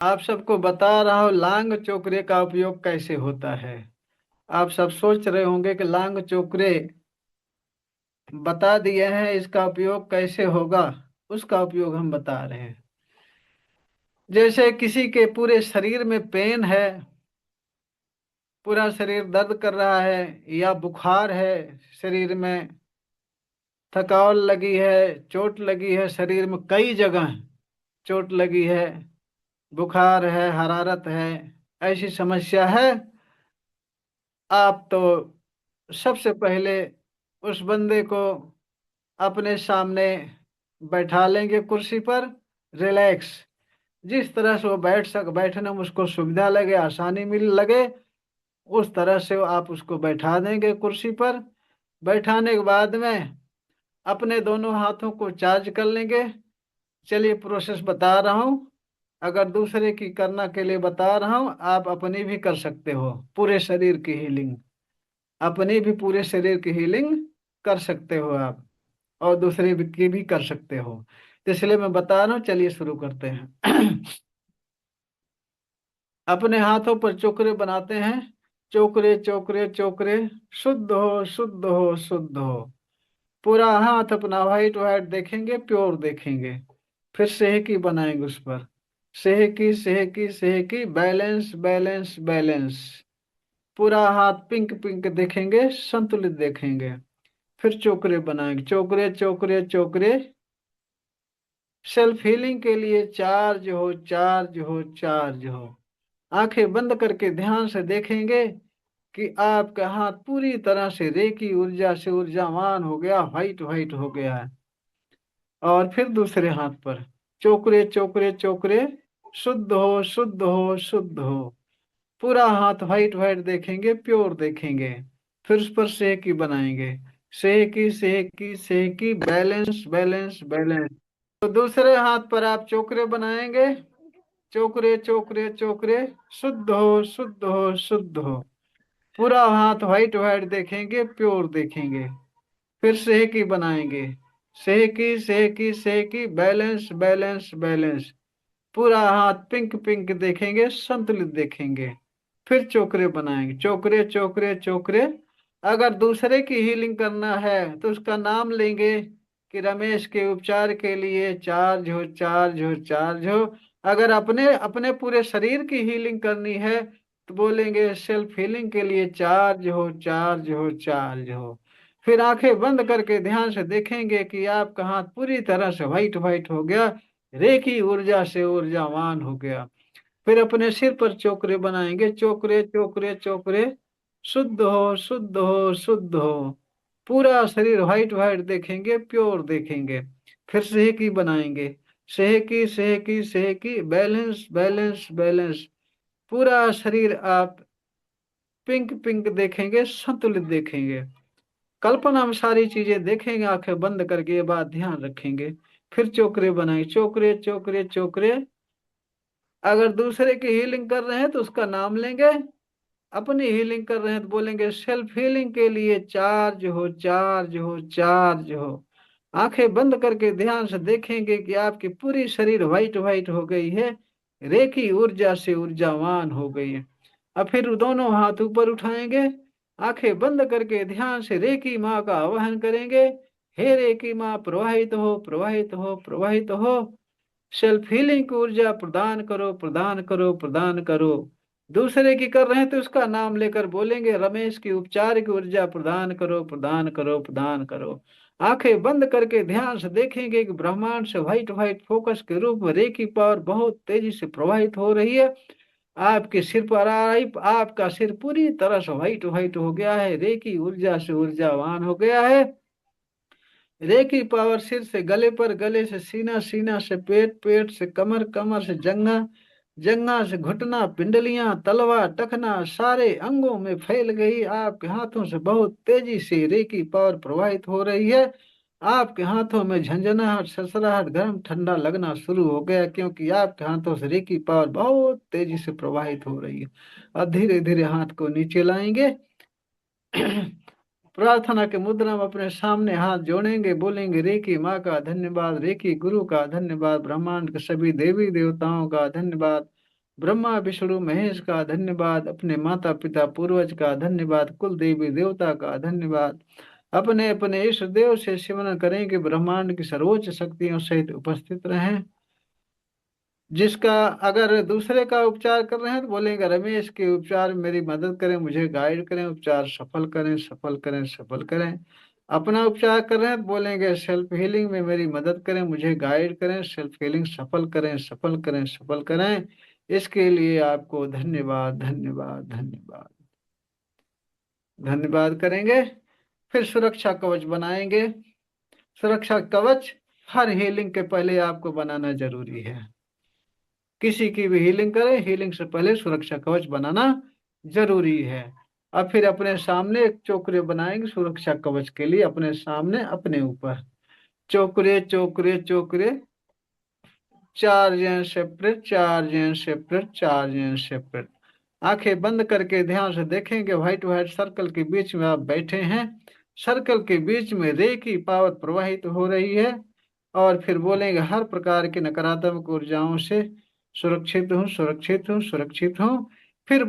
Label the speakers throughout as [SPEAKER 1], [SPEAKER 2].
[SPEAKER 1] आप सबको बता रहा हूँ लांग चोकरे का उपयोग कैसे होता है। आप सब सोच रहे होंगे कि लांग चोकरे बता दिए हैं, इसका उपयोग कैसे होगा। उसका उपयोग हम बता रहे हैं। जैसे किसी के पूरे शरीर में पेन है, पूरा शरीर दर्द कर रहा है, या बुखार है, शरीर में थकावट लगी है, चोट लगी है, शरीर में कई जगह चोट लगी है, बुखार है, हरारत है, ऐसी समस्या है। आप तो सबसे पहले उस बंदे को अपने सामने बैठा लेंगे कुर्सी पर, रिलैक्स। जिस तरह से वो बैठने में उसको सुविधा लगे, आसानी मिल लगे, उस तरह से आप उसको बैठा देंगे कुर्सी पर। बैठाने के बाद में अपने दोनों हाथों को चार्ज कर लेंगे। चलिए प्रोसेस बता रहा हूँ। अगर दूसरे की करना के लिए बता रहा हूँ, आप अपनी भी कर सकते हो। पूरे शरीर की हीलिंग, अपनी भी पूरे शरीर की हीलिंग कर सकते हो आप, और दूसरे की भी कर सकते हो। तो इसलिए मैं बता रहा हूँ, चलिए शुरू करते हैं। अपने हाथों पर चोकरे बनाते हैं। चोकरे चोकरे चोकरे, शुद्ध हो शुद्ध हो शुद्ध हो। पूरा हाथ अपना वाइट वाइट देखेंगे, प्योर देखेंगे। फिर सेहकी बनाएंगे उस पर। सेहकी सेहकी सेहकी, बैलेंस बैलेंस बैलेंस। पूरा हाथ पिंक पिंक देखेंगे, संतुलित देखेंगे। फिर चोकरे बनाएंगे, चोकरे चोकरे चोकरे। सेल्फ हीलिंग के लिए चार्ज हो चार्ज हो चार्ज हो। आंखें बंद करके ध्यान से देखेंगे कि आपका हाथ पूरी तरह से रेकी ऊर्जा से ऊर्जावान हो गया, व्हाइट व्हाइट हो गया है। और फिर दूसरे हाथ पर चोकरे चोकरे चोकरे, शुद्ध हो शुद्ध हो शुद्ध हो। पूरा हाथ व्हाइट व्हाइट देखेंगे, प्योर देखेंगे। फिर उस पर सेहकी बनाएंगे। सेहकी सेहकी सेहकी, बैलेंस बैलेंस बैलेंस। तो दूसरे हाथ पर आप चोकरे बनाएंगे। चोकरे चोकरे चोकरे, शुद्ध हो शुद्ध हो शुद्ध हो। पूरा हाथ व्हाइट व्हाइट देखेंगे, प्योर देखेंगे। फिर सेहकी बनाएंगे। सेहकी सेहकी सेहकी, बैलेंस बैलेंस बैलेंस। पूरा हाथ पिंक पिंक देखेंगे, संतुलित देखेंगे। फिर चोकरे बनाएंगे। चोकरे चोकरे चोकरे। अगर दूसरे की हीलिंग करना है तो उसका नाम लेंगे कि रमेश के उपचार के लिए चार्ज हो चार्ज हो चार्ज हो। अगर अपने अपने पूरे शरीर की हीलिंग करनी है तो बोलेंगे सेल्फ हीलिंग के लिए चार्ज हो चार्ज हो चार्ज हो। फिर आंखें बंद करके ध्यान से देखेंगे कि आपका हाथ पूरी तरह से व्हाइट व्हाइट हो गया, रेखी ऊर्जा से ऊर्जावान हो गया। फिर अपने सिर पर चोकरे बनाएंगे। चोकरे चोकरे चोकरे, शुद्ध हो शुद्ध हो शुद्ध हो। पूरा शरीर व्हाइट व्हाइट देखेंगे, प्योर देखेंगे। फिर सेहकी बनाएंगे। सेहकी सेहकी सेहकी, बैलेंस बैलेंस बैलेंस। पूरा शरीर आप पिंक पिंक देखेंगे, संतुलित देखेंगे। कल्पना में सारी चीजें देखेंगे, आंखें बंद करके ये बात ध्यान रखेंगे। फिर चोकरे बनाएंगे। चोकरे चोकरे चोकरे। अगर दूसरे की हीलिंग कर रहे हैं तो उसका नाम लेंगे। अपनी हीलिंग कर रहे हैं तो बोलेंगे सेल्फ हीलिंग के लिए चार्ज हो चार्ज हो चार्ज हो। आंखें बंद करके ध्यान से देखेंगे कि आपकी पूरी शरीर व्हाइट व्हाइट हो गई है, रेखी ऊर्जा से ऊर्जावान हो गई है। अब फिर दोनों हाथ ऊपर उठाएंगे। आंखें बंद करके ध्यान से रेकी माँ का आवाहन करेंगे। हे रेकी माँ, प्रवाहित हो प्रवाहित हो प्रवाहित हो। सेल्फ हीलिंग की ऊर्जा प्रदान करो प्रदान करो प्रदान करो। दूसरे की कर रहे हैं तो उसका नाम लेकर बोलेंगे रमेश की उपचार की ऊर्जा प्रदान करो प्रदान करो प्रदान करो। आंखें बंद करके ध्यान से देखेंगे कि ब्रह्मांड से व्हाइट व्हाइट फोकस के रूप में रेकी पावर बहुत तेजी से प्रवाहित हो रही है। आपके सिर पर आ रही, आपका सिर पूरी तरह से व्हाइट व्हाइट हो गया है, रेकी ऊर्जा से ऊर्जावान हो गया है। रेकी पावर सिर से गले पर, गले से सीना, सीना से पेट, पेट से कमर, कमर से जंघा, जंघा से घुटना, पिंडलियां, तलवा, टखना, सारे अंगों में फैल गई। आपके हाथों से बहुत तेजी से रेकी पावर प्रवाहित हो रही है। आपके हाथों में झंझनाहट, ससराहट, गर्म ठंडा लगना शुरू हो गया, क्योंकि आपके हाथों से रेकी पावर बहुत तेजी से प्रवाहित हो रही है। अब धीरे धीरे हाथ को नीचे लाएंगे। प्रार्थना के मुद्रा में अपने सामने हाथ जोड़ेंगे, बोलेंगे रेकी माँ का धन्यवाद, रेकी गुरु का धन्यवाद, ब्रह्मांड के सभी देवी देवताओं का धन्यवाद। ब्रह्मा विष्णु महेश का धन्यवाद, अपने माता पिता पूर्वज का धन्यवाद, कुल देवी देवता का धन्यवाद। अपने अपने इष्ट देव से सिमरन करें कि ब्रह्मांड की सर्वोच्च शक्तियों सहित उपस्थित रहें। जिसका अगर दूसरे का उपचार कर रहे हैं तो बोलेंगे रमेश के उपचार में मेरी मदद करें, मुझे गाइड करें, उपचार सफल करें, सफल करें, सफल करें। अपना उपचार कर रहे हैं तो बोलेंगे सेल्फ हीलिंग में मेरी मदद करें, मुझे गाइड करें, सेल्फ हीलिंग सफल करें, सफल करें, सफल करें। इसके लिए आपको धन्यवाद, धन्यवाद, धन्यवाद, धन्यवाद करेंगे। फिर सुरक्षा कवच बनाएंगे। सुरक्षा कवच हर हीलिंग के पहले आपको बनाना जरूरी है। किसी की भी हीलिंग करें, हीलिंग से पहले सुरक्षा कवच बनाना जरूरी है। अब फिर अपने सामने एक चोकरे बनाएंगे सुरक्षा कवच के लिए, अपने सामने अपने ऊपर चोकरे चोकरे चोकरे, charge and separate, charge and separate, charge and separate. आंखें बंद करके ध्यान से देखेंगे व्हाइट व्हाइट सर्कल के बीच में आप बैठे हैं। सर्कल के बीच में रे की पावर प्रवाहित हो रही है। और फिर बोलेंगे हर प्रकार की नकारात्मक ऊर्जाओं से सुरक्षित हूँ, सुरक्षित हूँ, सुरक्षित हूँ। फिर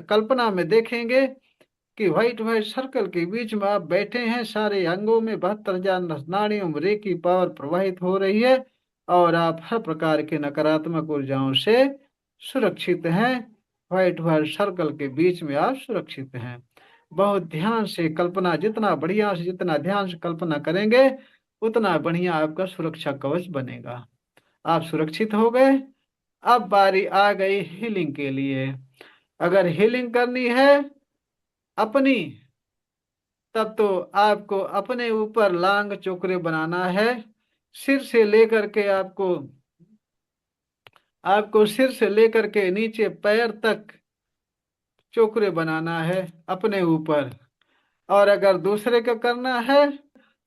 [SPEAKER 1] कल्पना में देखेंगे कि व्हाइट व्हाइट सर्कल के बीच में आप बैठे हैं, सारे अंगों में 72,000 नाड़ियों में रे की पावर प्रवाहित हो रही है और आप हर प्रकार के नकारात्मक ऊर्जाओं से सुरक्षित हैं। व्हाइट व्हाइट सर्कल के बीच में आप सुरक्षित हैं। बहुत ध्यान से कल्पना, जितना बढ़िया से जितना ध्यान से कल्पना करेंगे उतना बढ़िया आपका सुरक्षा कवच बनेगा। आप सुरक्षित हो गए। अब बारी आ गई हीलिंग के लिए। अगर हीलिंग करनी है अपनी, तब तो आपको अपने ऊपर लांग चोकरे बनाना है। सिर से लेकर के आपको आपको सिर से लेकर के नीचे पैर तक चोकरे बनाना है अपने ऊपर। और अगर दूसरे का करना है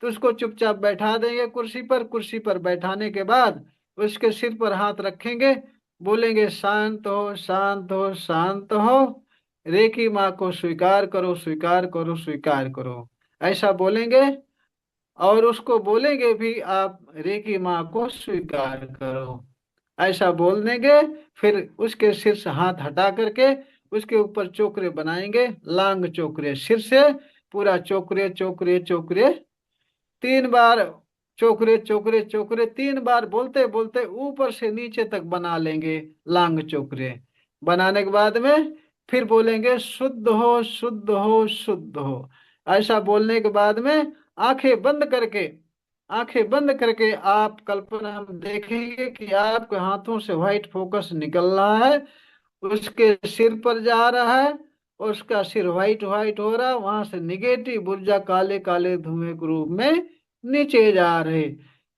[SPEAKER 1] तो उसको चुपचाप बैठा देंगे कुर्सी पर। कुर्सी पर बैठाने के बाद उसके सिर पर हाथ रखेंगे, बोलेंगे शांत हो, शांत हो, शांत हो, रेकी माँ को स्वीकार करो, स्वीकार करो, स्वीकार करो, ऐसा बोलेंगे। और उसको बोलेंगे भी आप रेकी माँ को स्वीकार करो, ऐसा बोल देंगे। फिर उसके सिर से हाथ हटा करके उसके ऊपर चोकरे बनाएंगे, लांग चोकरे, सिर से पूरा चोकरे चोकरे चोकरे 3 बार। चोकरे चोकरे चोकरे 3 बार बोलते बोलते ऊपर से नीचे तक बना लेंगे लांग चोकरे। बनाने के बाद में फिर बोलेंगे शुद्ध हो, शुद्ध हो, शुद्ध हो। ऐसा बोलने के बाद में आंखें बंद करके, आंखें बंद करके आप कल्पना हम देखेंगे कि आपके हाथों से व्हाइट फोकस निकल रहा है, उसके सिर पर जा रहा है, उसका सिर व्हाइट व्हाइट हो रहा है, वहां से निगेटिव ऊर्जा काले काले धुएं के रूप में नीचे जा रहे।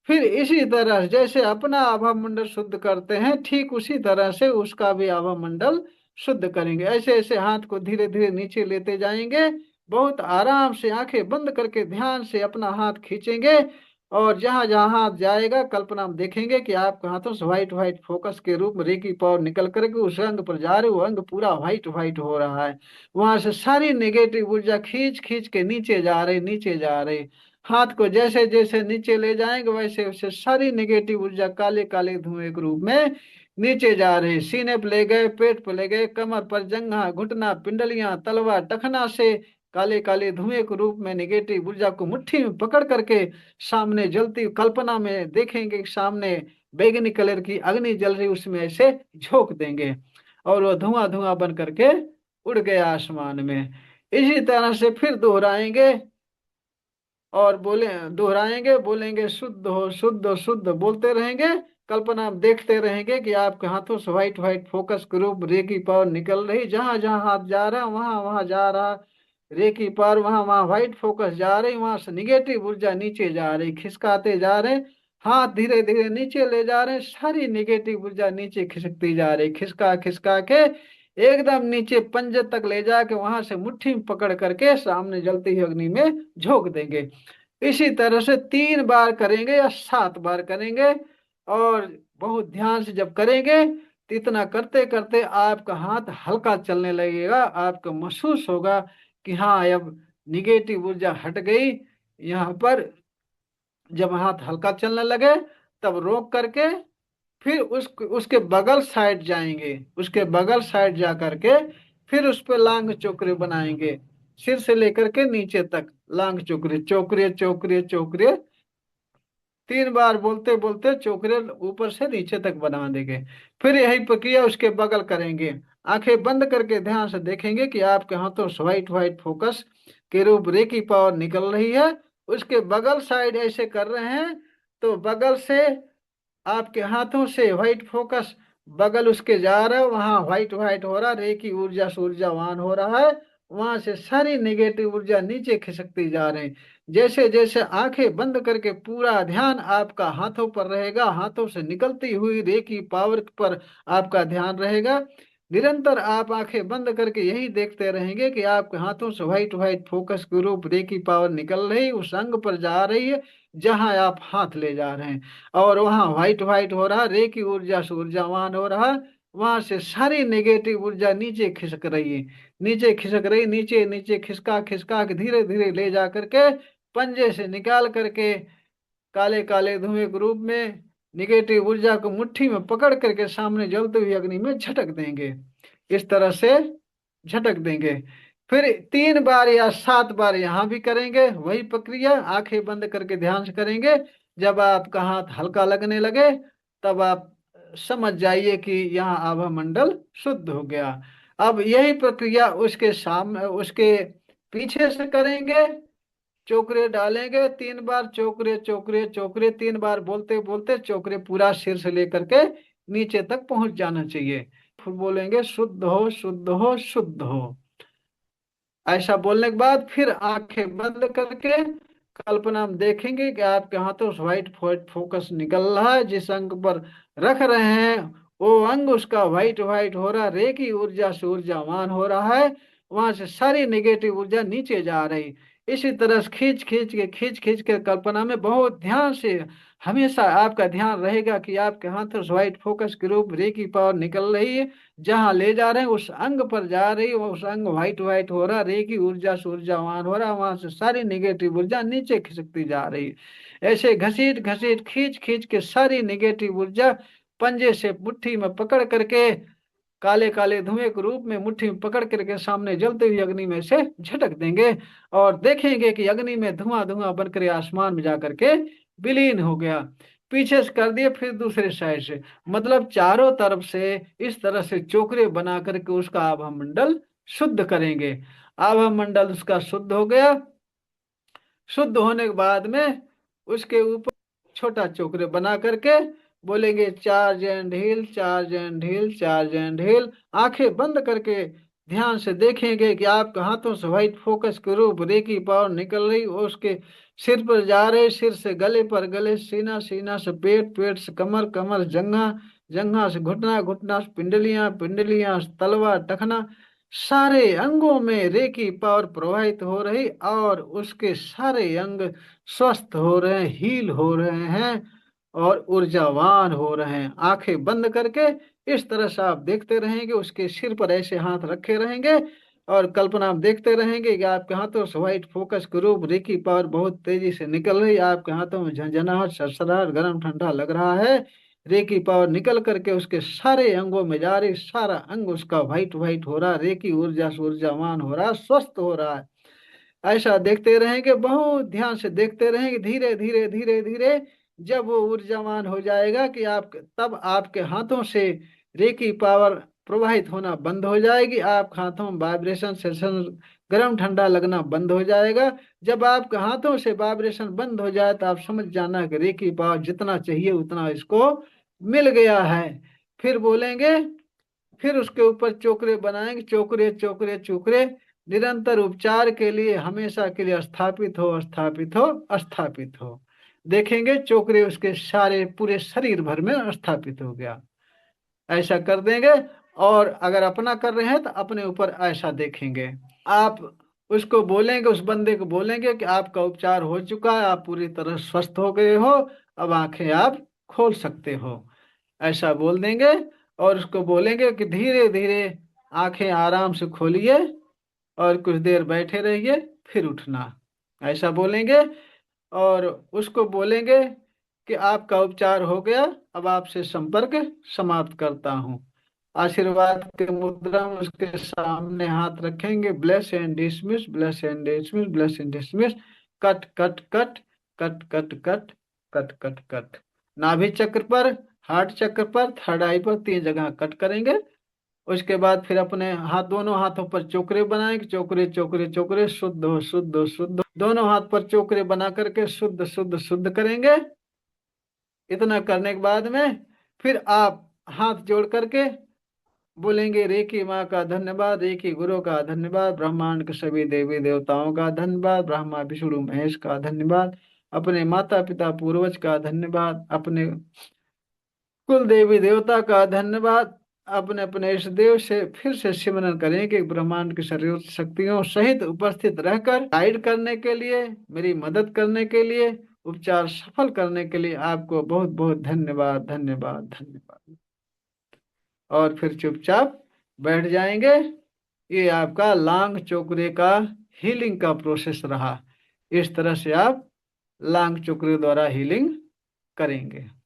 [SPEAKER 1] फिर इसी तरह जैसे अपना आभा मंडल शुद्ध करते हैं, ठीक उसी तरह से उसका भी आभा मंडल शुद्ध करेंगे। ऐसे ऐसे हाथ को धीरे धीरे नीचे लेते जाएंगे। बहुत आराम से आंखें बंद करके ध्यान से अपना हाथ खींचेंगे और जहां जहां हाथ जाएगा कल्पना में देखेंगे कि आपके हाथों से व्हाइट व्हाइट फोकस के रूप में रेकी पावर निकल करके उस अंग पर जा रहे, वो अंग पूरा व्हाइट व्हाइट हो रहा है। वहां से सारी नेगेटिव ऊर्जा खींच खींच के नीचे जा रही, नीचे जा रही। हाथ को जैसे जैसे नीचे ले जाएंगे वैसे वैसे सारी नेगेटिव ऊर्जा काले काले धुएं के रूप में नीचे जा रही। सीने पे ले गए, पेट पे ले गए, कमर पर, जंघा, घुटना, पिंडलियां, तलवा, टखना से काले काले धुएं के रूप में निगेटिव ऊर्जा को मुट्ठी में पकड़ करके सामने जलती कल्पना में देखेंगे कि सामने बैगनी कलर की अग्नि जल रही, उसमें ऐसे झोंक देंगे और वो धुआं धुआं बन करके उड़ गया आसमान में। इसी तरह से फिर दोहराएंगे और दोहराएंगे, बोलेंगे शुद्ध हो, शुद्ध हो, शुद्ध बोलते रहेंगे। कल्पना में देखते रहेंगे कि आपके हाथों से व्हाइट व्हाइट फोकस के रूप रे की पावर निकल रही, जहां जहां हाथ जा रहा वहां वहां जा रहा रे की पावर, वहां वहां व्हाइट फोकस जा रही, वहां से निगेटिव ऊर्जा नीचे जा रही, खिसकाते जा रहे। हाथ धीरे धीरे नीचे ले जा रहे, सारी निगेटिव ऊर्जा नीचे खिसकती जा रही, खिसका खिसका के एकदम नीचे पंजे तक ले जाके वहां से मुट्ठी में पकड़ करके सामने जलती हुई अग्नि में झोंक देंगे। इसी तरह से 3 बार करेंगे या 7 बार करेंगे। और बहुत ध्यान से जब करेंगे तो इतना करते करते आपका हाथ हल्का चलने लगेगा, आपको महसूस होगा कि हाँ अब निगेटिव ऊर्जा हट गई। यहाँ पर जब हाथ हल्का चलने लगे तब रोक करके फिर उसके बगल साइड जाएंगे, उसके बगल साइड जा करके फिर उस पे लांग चोकरे बनाएंगे, सिर से लेकर के नीचे तक लांग चोकरे, चोकरे चोकरे चोकरे, 3 बार बोलते बोलते चोकरे ऊपर से नीचे तक बना देंगे। फिर यही प्रक्रिया उसके बगल करेंगे। आंखें बंद करके ध्यान से देखेंगे कि आपके हाथों से व्हाइट व्हाइट फोकस के रूप रेकी पावर निकल रही है। उसके बगल साइड ऐसे कर रहे हैं तो बगल से आपके हाथों से व्हाइट फोकस बगल उसके जा रहा है, वहां व्हाइट व्हाइट हो रहा, रे की ऊर्जा से ऊर्जावान हो रहा है। वहां से सारी नेगेटिव ऊर्जा नीचे खिसकती जा रही। जैसे जैसे आंखें बंद करके पूरा ध्यान आपका हाथों पर रहेगा, हाथों से निकलती हुई रे की पावर पर आपका ध्यान रहेगा। निरंतर आप आंखें बंद करके यही देखते रहेंगे कि आपके हाथों से व्हाइट व्हाइट फोकस के रूप रे की पावर निकल रही, उस अंग पर जा रही है जहां आप हाथ ले जा रहे हैं। और वहां व्हाइट व्हाइट हो रहा, रे की ऊर्जा से ऊर्जावान हो रहा। वहां से सारी नेगेटिव ऊर्जा नीचे खिसक रही है, नीचे खिसक रही, नीचे नीचे खिसका खिसका के धीरे धीरे ले जा करके पंजे से निकाल करके काले काले धुएं के रूप में निगेटिव ऊर्जा को मुट्ठी में पकड़ करके सामने जलती हुई अग्नि में झटक देंगे। इस तरह से झटक देंगे। फिर 3 बार या 7 बार यहाँ भी करेंगे वही प्रक्रिया, आंखें बंद करके ध्यान से करेंगे। जब आपका हाथ हल्का लगने लगे तब आप समझ जाइए कि यहाँ आभा मंडल शुद्ध हो गया। अब यही प्रक्रिया उसके सामने उसके पीछे से करेंगे। चोकरे डालेंगे 3 बार, चोकरे चोकरे चोकरे, 3 बार बोलते बोलते चोकरे पूरा सिर से लेकर के नीचे तक पहुंच जाना चाहिए। फिर बोलेंगे शुद्ध हो शुद्ध हो शुद्ध हो। ऐसा बोलने के बाद फिर आंखें बंद करके कल्पना में देखेंगे कि आपके हाथों से व्हाइट व्हाइट फोकस निकल रहा है, जिस अंग पर रख रहे हैं वो अंग उसका व्हाइट व्हाइट हो रहा, रे की ऊर्जा से ऊर्जावान हो रहा है। वहां से सारी नेगेटिव ऊर्जा नीचे जा रही। इसी तरह से खींच खींच के कल्पना में बहुत ध्यान से हमेशा आपका ध्यान रहेगा कि आपके हाथों से व्हाइट फोकस के रूप रे की पावर निकल रही है, जहां ले जा रहे हैं उस अंग पर जा रही है, उस अंग व्हाइट व्हाइट हो रहा, रे की ऊर्जा से ऊर्जावान हो रहा, वहां से सारी निगेटिव ऊर्जा नीचे खिसकती जा रही है। ऐसे घसीट घसीट खींच खींच के सारी निगेटिव ऊर्जा पंजे से मुट्ठी में पकड़ करके काले काले धुएं के रूप में मुट्ठी में पकड़ करके सामने जलती हुई अग्नि में से झटक देंगे। और देखेंगे कि अग्नि में धुआं धुआं बनकर आसमान में जाकर के विलीन हो गया। पीछे से कर दिए फिर दूसरे साइड से, मतलब चारों तरफ से इस तरह से चोकरे बना करके उसका आभा मंडल शुद्ध करेंगे। आभा मंडल उसका शुद्ध हो गया। शुद्ध होने के बाद में उसके ऊपर छोटा चोकरे बना करके बोलेंगे charge and heal, charge and heal, charge and heal. आंखें बंद करके ध्यान से देखेंगे कि आपके हाथों से व्हाइट फोकस के रूप रे की पावर निकल रही, वो उसके सिर पर जा रहे, सिर से गले पर, गले सीना, सीना से पेट, पेट से कमर, कमर जंघा, जंघा से घुटना, घुटना से पिंडलियां, पिंडलियां से तलवा, टखना, सारे अंगों में रे की पावर प्रवाहित हो रही और उसके सारे अंग स्वस्थ हो रहे हैं, हील हो रहे हैं और ऊर्जावान हो रहे हैं। आंखें बंद करके इस तरह से आप देखते रहेंगे, उसके सिर पर ऐसे हाथ रखे रहेंगे और कल्पना आप देखते रहेंगे कि आपके हाथों से व्हाइट फोकस के रूप रे की पावर बहुत तेजी से निकल रही है। आपके हाथों में झंझनाहट, सरसराहट, गर्म ठंडा लग रहा है। रे की पावर निकल करके उसके सारे अंगों में जा रही, सारा अंग उसका व्हाइट व्हाइट हो रहा, रे की ऊर्जा से ऊर्जावान हो रहा, स्वस्थ हो रहा है। ऐसा देखते रहेंगे, बहुत ध्यान से देखते रहेंगे। धीरे धीरे धीरे धीरे जब वो ऊर्जावान हो जाएगा कि आप तब आपके हाथों से रे की पावर प्रवाहित होना बंद हो जाएगी। आप हाथों में वाइब्रेशन सेंसेशन, गर्म ठंडा लगना बंद हो जाएगा। जब आपके हाथों से वाइब्रेशन बंद हो जाए तो आप समझ जाना कि रे की पावर जितना चाहिए उतना इसको मिल गया है। फिर बोलेंगे, फिर उसके ऊपर चोकरे बनाएंगे, चोकरे चोकरे चोकरे, निरंतर उपचार के लिए हमेशा के लिए स्थापित हो, स्थापित हो, स्थापित हो। देखेंगे चोकरे उसके सारे पूरे शरीर भर में स्थापित हो गया। ऐसा कर देंगे। और अगर अपना कर रहे हैं तो अपने ऊपर ऐसा देखेंगे। आप उसको बोलेंगे, उस बंदे को बोलेंगे कि आपका उपचार हो चुका है, आप पूरी तरह स्वस्थ हो गए हो, अब आंखें आप खोल सकते हो। ऐसा बोल देंगे और उसको बोलेंगे कि धीरे धीरे आंखें आराम से खोलिए और कुछ देर बैठे रहिए, फिर उठना। ऐसा बोलेंगे और उसको बोलेंगे कि आपका उपचार हो गया, अब आपसे संपर्क समाप्त करता हूँ। आशीर्वाद के मुद्रा में उसके सामने हाथ रखेंगे, bless and dismiss, bless and dismiss, bless and dismiss, cut cut cut cut cut cut cut cut cut. नाभि चक्र पर, हार्ट चक्र पर, थर्ड आई पर 3 जगह कट करेंगे। उसके बाद फिर अपने हाथ, दोनों हाथों पर चोकरे बनाएंगे, चोकरे चोकरे चोकरे, शुद्ध हो शुद्ध हो शुद्ध हो। दोनों हाथ पर चोकरे बना करके शुद्ध शुद्ध शुद्ध करेंगे। इतना करने के बाद में फिर आप हाथ जोड़ करके बोलेंगे, रेकी माँ का धन्यवाद, रेकी गुरु का धन्यवाद, ब्रह्मांड के सभी देवी देवताओं का धन्यवाद, ब्रह्मा विष्णु महेश का धन्यवाद, अपने माता पिता पूर्वज का धन्यवाद, अपने कुल देवी देवता का धन्यवाद। अपने अपने इष्ट देव से फिर से सिमरन करें कि ब्रह्मांड की सर्व शक्तियों सहित उपस्थित रहकर गाइड करने के लिए, मेरी मदद करने के लिए, उपचार सफल करने के लिए आपको बहुत बहुत धन्यवाद धन्यवाद धन्यवाद। और फिर चुपचाप बैठ जाएंगे। ये आपका लांग चोकरे का हीलिंग का प्रोसेस रहा। इस तरह से आप लांग चोकरे द्वारा हीलिंग करेंगे।